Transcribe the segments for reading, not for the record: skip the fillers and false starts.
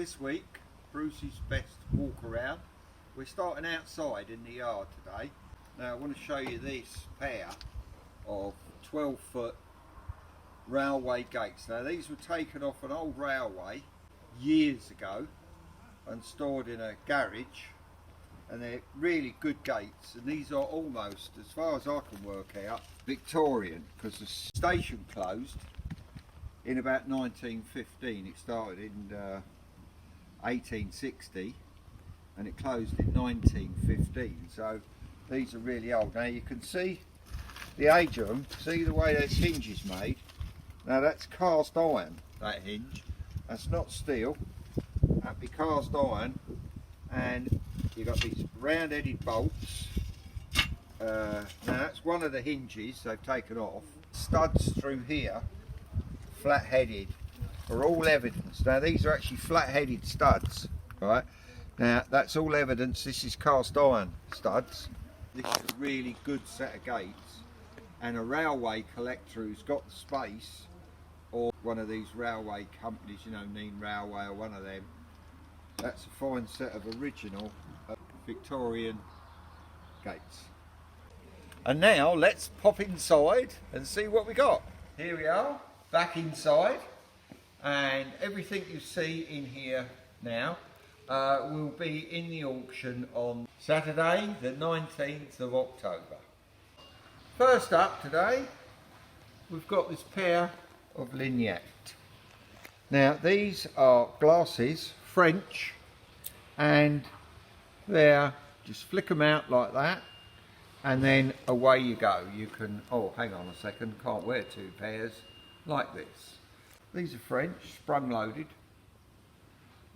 This week, Bruce's best walk around. We're starting outside in the yard today. Now I want to show you this pair of 12-foot railway gates. Now these were taken off an old railway years ago and stored in a garage, and they're really good gates, and these are almost, as far as I can work out, Victorian, because the station closed in about 1915. It started in 1860 and it closed in 1915, so these are really old. Now you can see the age of them. See the way this hinge is made. Now that's cast iron, that hinge. That's not steel. That'd be cast iron, and you've got these round-headed bolts. Now that's one of the hinges they've taken off. Studs through here, flat-headed, are all evidence. Now these are actually flat-headed studs, right? Now that's all evidence this is cast iron studs. This is a really good set of gates, and a railway collector who's got the space, or one of these railway companies, you know, Neen Railway or one of them, that's a fine set of original Victorian gates. And now let's pop inside and see what we got. Here we are, back inside, and everything you see in here now will be in the auction on Saturday the 19th of October. First up today, we've got this pair of Lignac. Now these are glasses, French, and they're, just flick them out like that, and then away you go. You can, oh hang on a second, can't wear two pairs like this. These are French, sprung loaded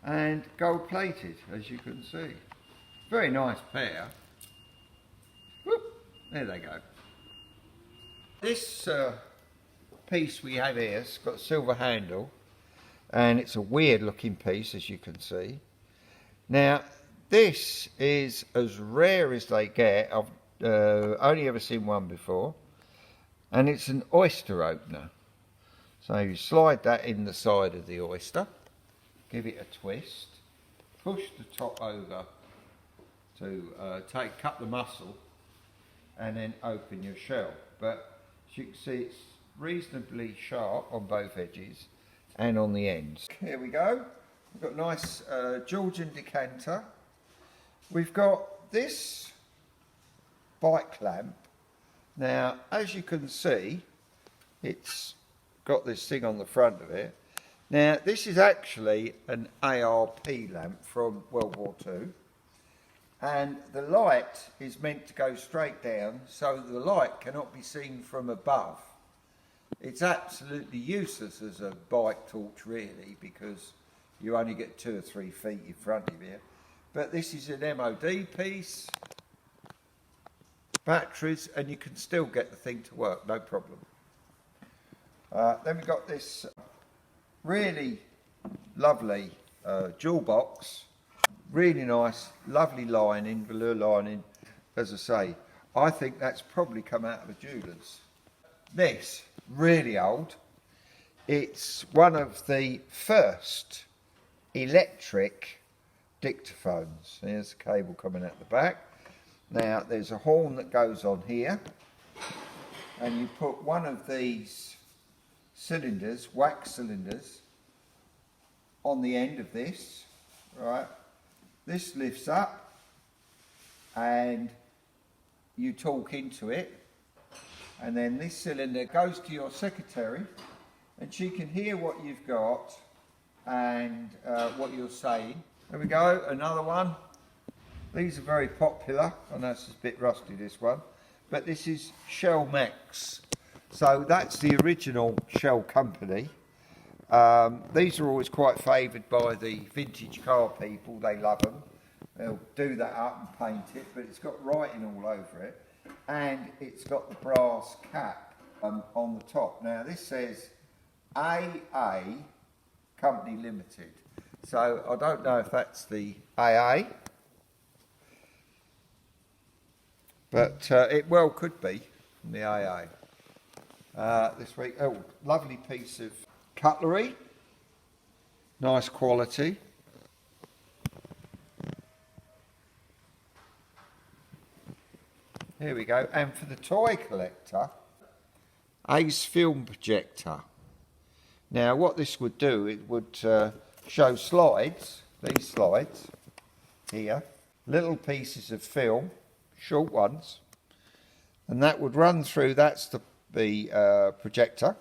and gold plated, as you can see. Very nice pair. Whoop, there they go. This piece we have here, it's got a silver handle, and it's a weird looking piece, as you can see. Now this is as rare as they get. I've only ever seen one before, and it's an oyster opener. So you slide that in the side of the oyster, give it a twist, push the top over to cut the muscle, and then open your shell. But as you can see, it's reasonably sharp on both edges and on the ends. Here we go. We've got a nice Georgian decanter. We've got this bike lamp. Now, as you can see, it's got this thing on the front of it. Now, this is actually an ARP lamp from World War II, and the light is meant to go straight down, so the light cannot be seen from above. It's absolutely useless as a bike torch, really, because you only get 2 or 3 feet in front of you. But this is an MOD piece, batteries, and you can still get the thing to work, no problem. Then we've got this really lovely jewel box, really nice, lovely lining, velour lining. As I say, I think that's probably come out of a jeweller's. This, really old, it's one of the first electric dictaphones. There's a cable coming out the back. Now there's a horn that goes on here, and you put one of these cylinders, wax cylinders, on the end of this, right? This lifts up and you talk into it, and then this cylinder goes to your secretary, and she can hear what you've got and what you're saying. There we go, another one. These are very popular. I know it's a bit rusty, this one, but this is Shell Max. So that's the original Shell company. These are always quite favoured by the vintage car people. They love them. They'll do that up and paint it, but it's got writing all over it, and it's got the brass cap on the top. Now this says AA Company Limited. So I don't know if that's the AA, but it well could be from the AA. This week, oh, lovely piece of cutlery, nice quality. Here we go. And for the toy collector, Ace film projector. Now what this would do, it would show slides, these slides here, little pieces of film, short ones, and that would run through, that's the projector.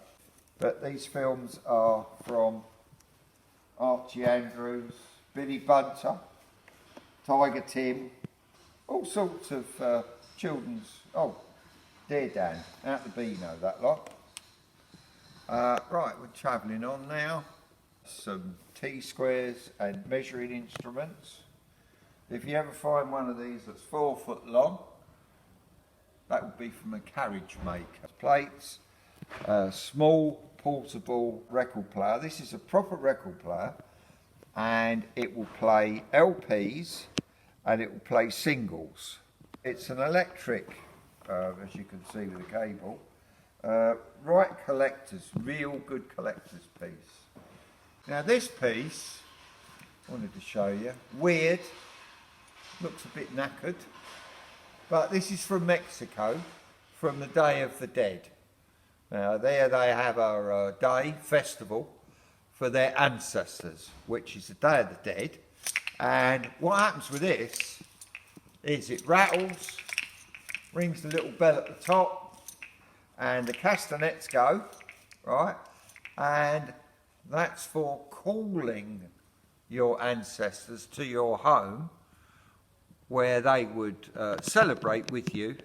But these films are from Archie Andrews, Billy Bunter, Tiger Tim, all sorts of children's, oh, Dear Dan, out the Beano, that lot. Right, we're travelling on now. Some T-squares and measuring instruments. If you ever find one of these that's 4 foot long, that would be from a carriage maker. Plates, small portable record player. This is a proper record player, and it will play LPs and it will play singles. It's an electric, as you can see with the cable. Right collectors, real good collector's piece. Now this piece, I wanted to show you, weird, looks a bit knackered, but this is from Mexico, from the Day of the Dead. Now there they have a day, festival, for their ancestors, which is the Day of the Dead. And what happens with this is it rattles, rings the little bell at the top, and the castanets go, right? And that's for calling your ancestors to your home, where they would celebrate with you.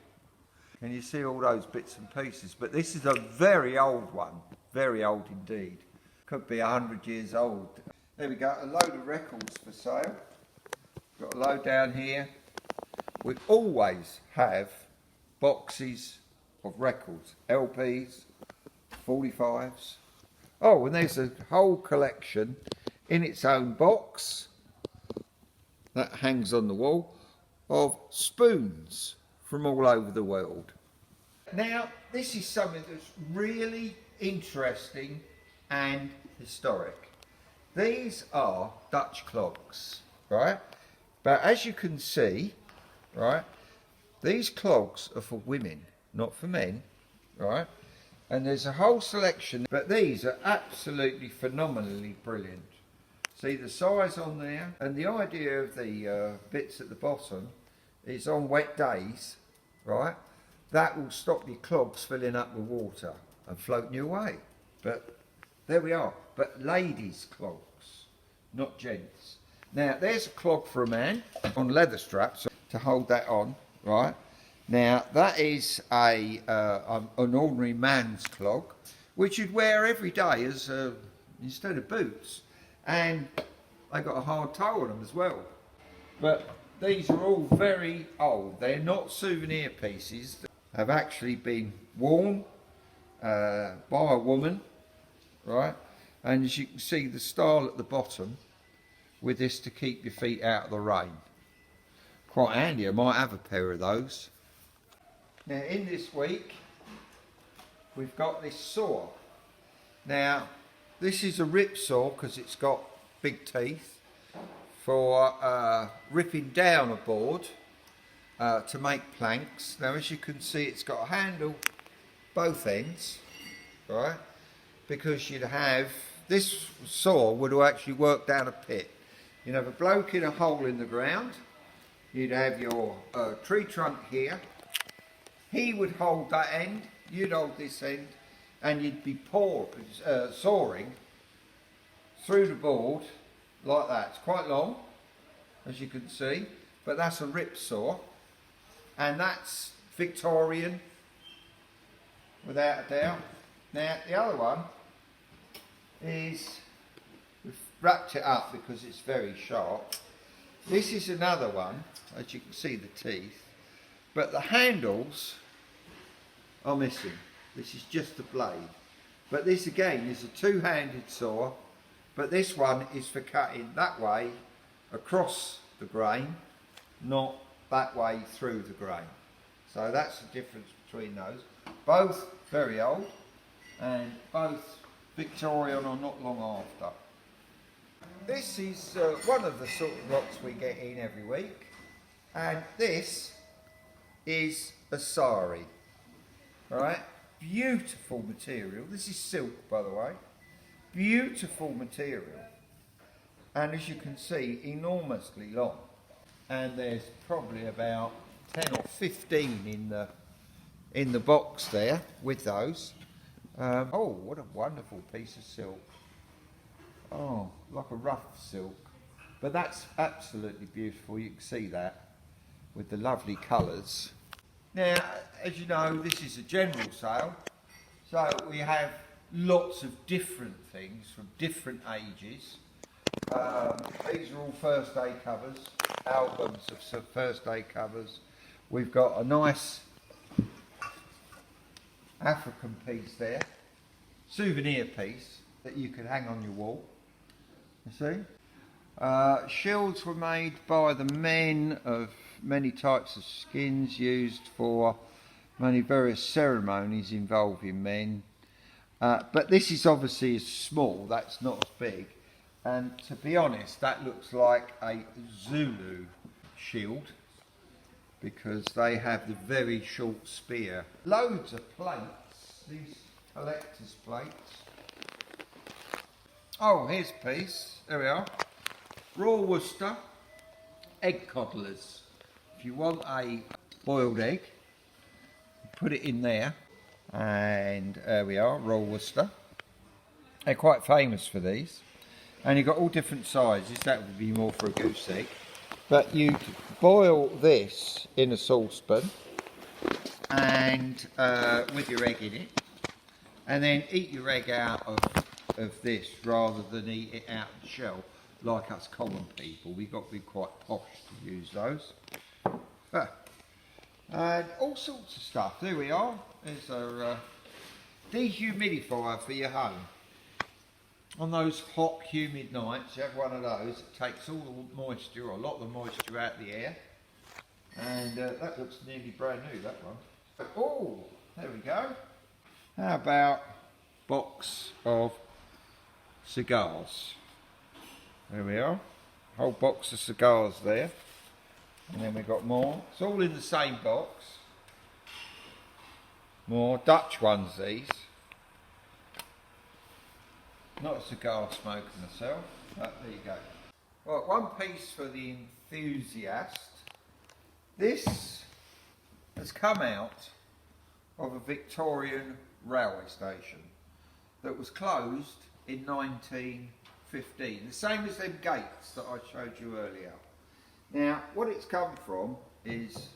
And you see all those bits and pieces. But this is a very old one, very old indeed. Could be 100 years old. There we go, a load of records for sale. Got a load down here. We always have boxes of records, LPs, 45s. Oh, and there's a whole collection in its own box that hangs on the wall of spoons from all over the world. Now, this is something that's really interesting and historic. These are Dutch clogs, right? But as you can see, right, these clogs are for women, not for men, right? And there's a whole selection, but these are absolutely phenomenally brilliant. See the size on there, and the idea of the bits at the bottom is on wet days, right, that will stop your clogs filling up with water and floating you away. But there we are, but ladies' clogs, not gents. Now there's a clog for a man on leather straps to hold that on, right? Now that is an ordinary man's clog, which you'd wear every day as instead of boots, and they got a hard toe on them as well. But these are all very old. They're not souvenir pieces. They have actually been worn by a woman, right? And as you can see, the style at the bottom with this to keep your feet out of the rain. Quite handy. I might have a pair of those. Now in this week we've got this saw. Now this is a rip saw because it's got big teeth for ripping down a board to make planks. Now as you can see, it's got a handle both ends, right? Because you'd have, this saw would actually work down a pit. You'd have a bloke in a hole in the ground. You'd have your tree trunk here. He would hold that end, you'd hold this end, and you'd be sawing through the board like that. It's quite long, as you can see, but that's a rip saw, and that's Victorian, without a doubt. Now the other one is, we've wrapped it up because it's very sharp. This is another one, as you can see the teeth, but the handles are missing. This is just a blade. But this again is a two-handed saw, but this one is for cutting that way across the grain, not that way through the grain. So that's the difference between those. Both very old, and both Victorian or not long after. This is one of the sort of lots we get in every week, and this is a sari. Right? Beautiful material. This is silk, by the way. Beautiful material. And as you can see, enormously long. And there's probably about 10 or 15 in the box there with those. Oh, what a wonderful piece of silk. Oh, like a rough silk. But that's absolutely beautiful. You can see that with the lovely colours. Now, as you know, this is a general sale. So we have lots of different things from different ages. These are all first day covers, albums of first day covers. We've got a nice African piece there, souvenir piece that you could hang on your wall. You see? Shields were made by the men of many types of skins used for many various ceremonies involving men. But this is obviously small, that's not as big. And to be honest, that looks like a Zulu shield because they have the very short spear. Loads of plates, these collector's plates. Oh, here's a piece, there we are. Raw Worcester, egg coddlers. If you want a boiled egg, put it in there. And there we are, raw Worcester. They're quite famous for these. And you've got all different sizes, that would be more for a goose egg. But you boil this in a saucepan and with your egg in it, and then eat your egg out of this rather than eat it out of the shell like us common people. We've got to be quite posh to use those. And all sorts of stuff. There we are. There's a dehumidifier for your home. On those hot, humid nights, you have one of those. It takes all the moisture, or a lot of the moisture out of the air. And that looks nearly brand new, that one. Oh, there we go. How about box of cigars? There we are. Whole box of cigars there. And then we've got more. It's all in the same box. More Dutch ones, these. Not a cigar smoker myself, but there you go. Well, one piece for the Enthusiast. This has come out of a Victorian railway station that was closed in 1915. The same as them gates that I showed you earlier. Now, what it's come from is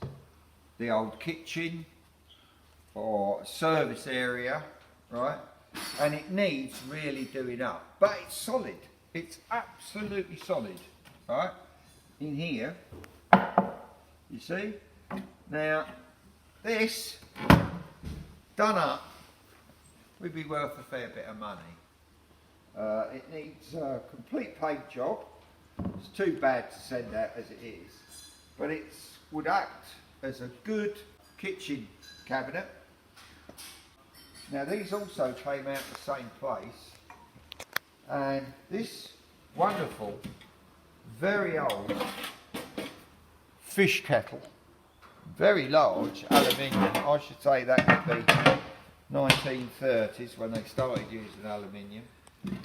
the old kitchen or service area, right? And it needs really doing up, but it's solid. It's absolutely solid, right? In here, you see? Now, this done up would be worth a fair bit of money. It needs a complete paint job. It's too bad to send out as it is, but it would act as a good kitchen cabinet. Now these also came out the same place, and this wonderful, very old fish kettle, very large aluminium. I should say that would be 1930s when they started using aluminium.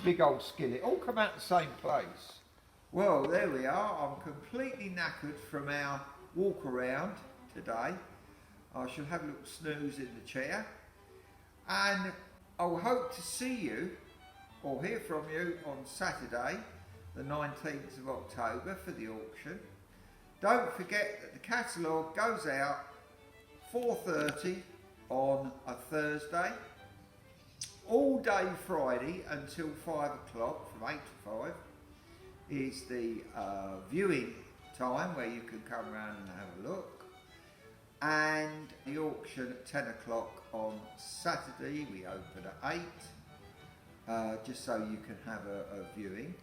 Big old skillet, all come out the same place. Well, there we are. I'm completely knackered from our walk around today. I shall have a little snooze in the chair, and I will hope to see you or hear from you on Saturday, the 19th of October, for the auction. Don't forget that the catalogue goes out 4:30 on a Thursday, all day Friday until 5 o'clock, from 8 to 5 is the viewing time where you can come around and have a look, and the auction at 10 o'clock on Saturday. We open at 8 just so you can have a viewing.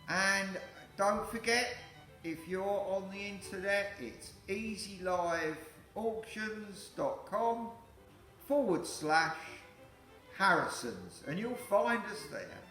And don't forget, if you're on the internet, it's easyliveauctions.com/Harrisons, and you'll find us there.